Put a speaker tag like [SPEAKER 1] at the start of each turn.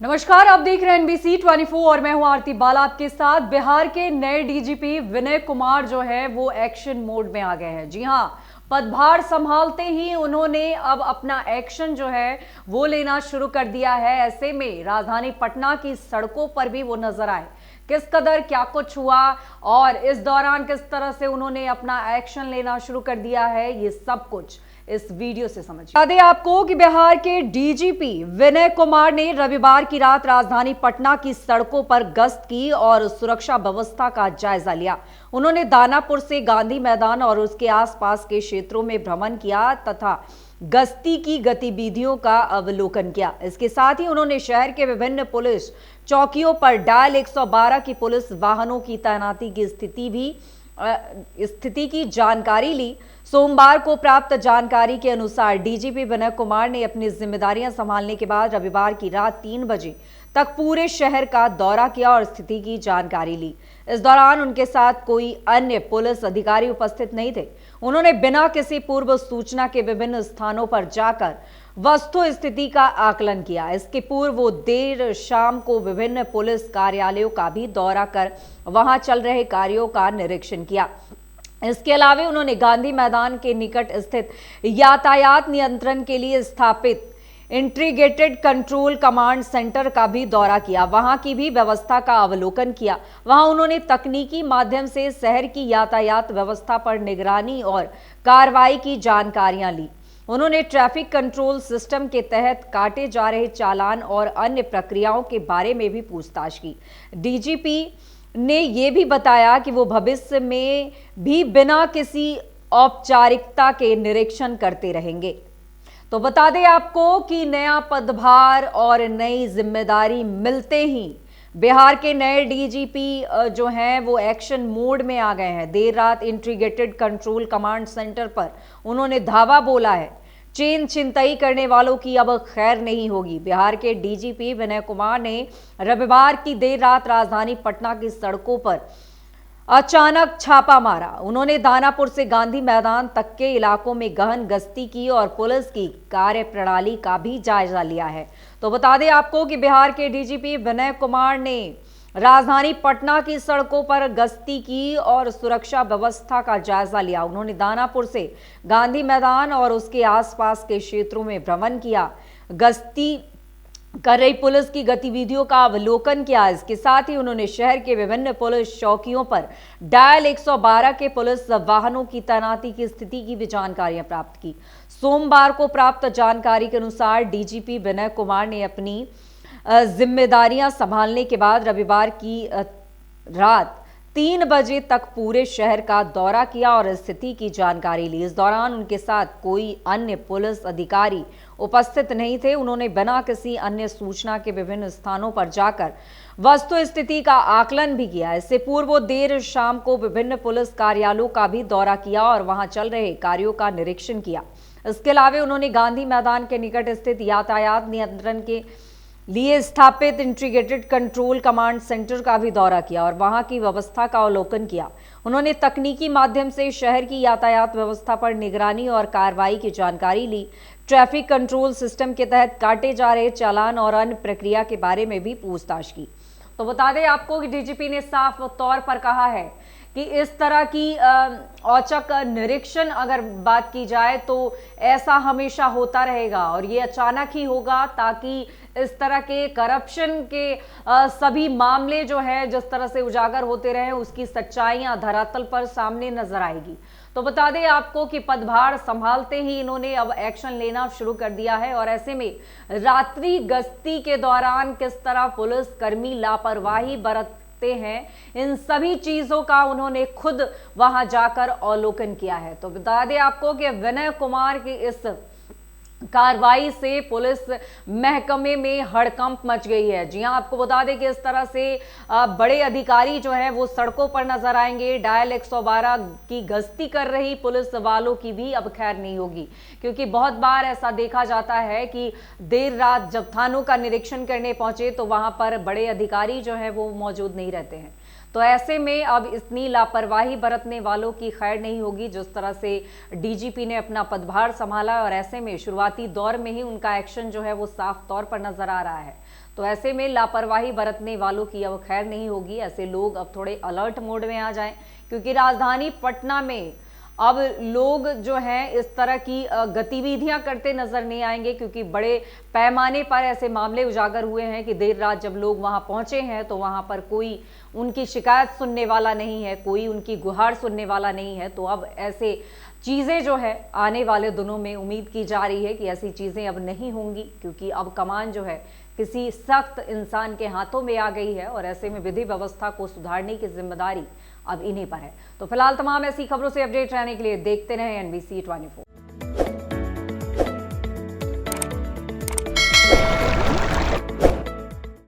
[SPEAKER 1] नमस्कार, आप देख रहे हैं एनबीसी 24 और मैं हूं आरती बाला आपके साथ। बिहार के नए डीजीपी विनय कुमार जो है वो एक्शन मोड में आ गए हैं। जी हां, पदभार संभालते ही उन्होंने अब अपना एक्शन जो है वो लेना शुरू कर दिया है। ऐसे में राजधानी पटना की सड़कों पर भी वो नजर आए। किस कदर क्या कुछ हुआ और इस दौरान किस तरह से उन्होंने अपना एक्शन लेना शुरू कर दिया है, ये सब कुछ इस वीडियो से समझिए। बता दें आपको कि बिहार के डीजीपी विनय कुमार ने रविवार की रात राजधानी पटना की सड़कों पर गश्त की और सुरक्षा व्यवस्था का जायजा लिया। उन्होंने दानापुर से गांधी मैदान और उसके आसपास के क्षेत्रों में भ्रमण किया तथा गश्ती की गतिविधियों का अवलोकन किया। इसके साथ ही उन्होंने शहर के विभिन्न पुलिस चौकियों पर डायल 112 की पुलिस वाहनों की तैनाती की स्थिति की जानकारी ली। सोमवार को प्राप्त जानकारी के अनुसार डीजीपी विनय कुमार ने अपनी जिम्मेदारियां संभालने के बाद रविवार की रात 3 बजे तक पूरे शहर का दौरा किया और स्थिति की जानकारी ली। इस दौरान उनके साथ कोई अन्य पुलिस अधिकारी उपस्थित नहीं थे। उन्होंने बिना किसी पूर्व सूचना के विभिन्न स्थानों पर जाकर वस्तु स्थिति का आकलन किया। इसके पूर्व वो देर शाम को विभिन्न पुलिस कार्यालयों का भी दौरा कर वहां चल रहे कार्यों का निरीक्षण किया। इसके अलावा उन्होंने गांधी मैदान के निकट स्थित यातायात नियंत्रण के लिए स्थापित इंटीग्रेटेड कंट्रोल कमांड सेंटर का भी दौरा किया। वहां की भी व्यवस्था का अवलोकन किया। वहां उन्होंने तकनीकी माध्यम से शहर की यातायात व्यवस्था पर निगरानी और कार्रवाई की जानकारियां ली। उन्होंने ट्रैफिक कंट्रोल सिस्टम के तहत काटे जा रहे चालान और अन्य प्रक्रियाओं के बारे में भी पूछताछ की। डीजीपी ने यह भी बताया कि वो भविष्य में भी बिना किसी औपचारिकता के निरीक्षण करते रहेंगे। तो बता दें आपको कि नया पदभार और नई जिम्मेदारी मिलते ही बिहार के नए डीजीपी जो हैं वो एक्शन मोड में आ गए हैं। देर रात इंटीग्रेटेड कंट्रोल कमांड सेंटर पर उन्होंने धावा बोला है। चेन छिनतई करने वालों की अब खैर नहीं होगी। बिहार के डीजीपी विनय कुमार ने रविवार की देर रात राजधानी पटना की सड़कों पर अचानक छापा मारा। उन्होंने दानापुर से गांधी मैदान तक के इलाकों में गहन गश्ती की और पुलिस की कार्यप्रणाली का भी जायजा लिया है। तो बता दें आपको कि बिहार के डीजीपी विनय कुमार ने राजधानी पटना की सड़कों पर गश्ती की और सुरक्षा व्यवस्था का जायजा लिया। उन्होंने दानापुर से गांधी मैदान और उसके आसपास के क्षेत्रों में भ्रमण किया, गश्ती कर रही पुलिस की गतिविधियों का अवलोकन किया। इसके साथ ही उन्होंने शहर के विभिन्न पुलिस चौकियों पर डायल 112 के पुलिस वाहनों की तैनाती की स्थिति की भी जानकारियां प्राप्त की। सोमवार को प्राप्त जानकारी के अनुसार डीजीपी विनय कुमार ने अपनी जिम्मेदारियां संभालने के बाद रविवार की रात 3 बजे तक पूरे शहर का दौरा किया और स्थिति की जानकारी ली। इस दौरान उनके साथ कोई अन्य पुलिस अधिकारी उपस्थित नहीं थे। उन्होंने बिना किसी अन्य सूचना के विभिन्न स्थानों पर जाकर वस्तु स्थिति का आकलन भी किया। इससे पूर्व वो देर शाम को विभिन्न पुलिस कार्यालयों का भी दौरा किया और वहां चल रहे कार्यों का निरीक्षण किया। इसके अलावा उन्होंने गांधी मैदान के निकट स्थित यातायात नियंत्रण के लिए स्थापित इंटीग्रेटेड कंट्रोल कमांड सेंटर का भी दौरा किया और वहां की व्यवस्था का अवलोकन किया। उन्होंने तकनीकी माध्यम से शहर की यातायात व्यवस्था पर निगरानी और कार्रवाई की जानकारी ली। ट्रैफिक कंट्रोल सिस्टम के तहत काटे जा रहे चालान और अन्य प्रक्रिया के बारे में भी पूछताछ की। तो बता दें आपको कि डीजीपी ने साफ तौर पर कहा है कि इस तरह की औचक निरीक्षण अगर बात की जाए तो ऐसा हमेशा होता रहेगा और ये अचानक ही होगा, ताकि इस तरह के करप्शन के सभी मामले जो है जिस तरह से उजागर होते रहे उसकी सच्चाइयां धरातल पर सामने नजर आएगी। तो बता दें आपको कि पदभार संभालते ही इन्होंने अब एक्शन लेना शुरू कर दिया है और ऐसे में रात्रि गश्ती के दौरान किस तरह पुलिस कर्मी लापरवाही बरतते हैं, इन सभी चीजों का उन्होंने खुद वहां जाकर अवलोकन किया है। तो बता दें आपको कि विनय कुमार की इस कार्रवाई से पुलिस महकमे में हड़कंप मच गई है। जी हां, आपको बता दें कि इस तरह से बड़े अधिकारी जो हैं वो सड़कों पर नजर आएंगे। डायल 112 की गश्ती कर रही पुलिस वालों की भी अब खैर नहीं होगी, क्योंकि बहुत बार ऐसा देखा जाता है कि देर रात जब थानों का निरीक्षण करने पहुंचे तो वहां पर बड़े अधिकारी जो है वो मौजूद नहीं रहते हैं। तो ऐसे में अब इतनी लापरवाही बरतने वालों की खैर नहीं होगी। जिस तरह से डीजीपी ने अपना पदभार संभाला और ऐसे में शुरुआती दौर में ही उनका एक्शन जो है वो साफ तौर पर नजर आ रहा है। तो ऐसे में लापरवाही बरतने वालों की अब खैर नहीं होगी। ऐसे लोग अब थोड़े अलर्ट मोड में आ जाएं, क्योंकि राजधानी पटना में अब लोग जो हैं इस तरह की गतिविधियां करते नजर नहीं आएंगे, क्योंकि बड़े पैमाने पर ऐसे मामले उजागर हुए हैं कि देर रात जब लोग वहां पहुंचे हैं तो वहां पर कोई उनकी शिकायत सुनने वाला नहीं है, कोई उनकी गुहार सुनने वाला नहीं है। तो अब ऐसे चीज़ें जो है आने वाले दिनों में उम्मीद की जा रही है कि ऐसी चीज़ें अब नहीं होंगी, क्योंकि अब कमान जो है किसी सख्त इंसान के हाथों में आ गई है और ऐसे में विधि व्यवस्था को सुधारने की जिम्मेदारी अब इन्हीं पर है। तो फिलहाल तमाम ऐसी खबरों से अपडेट रहने के लिए देखते रहें NBC 24।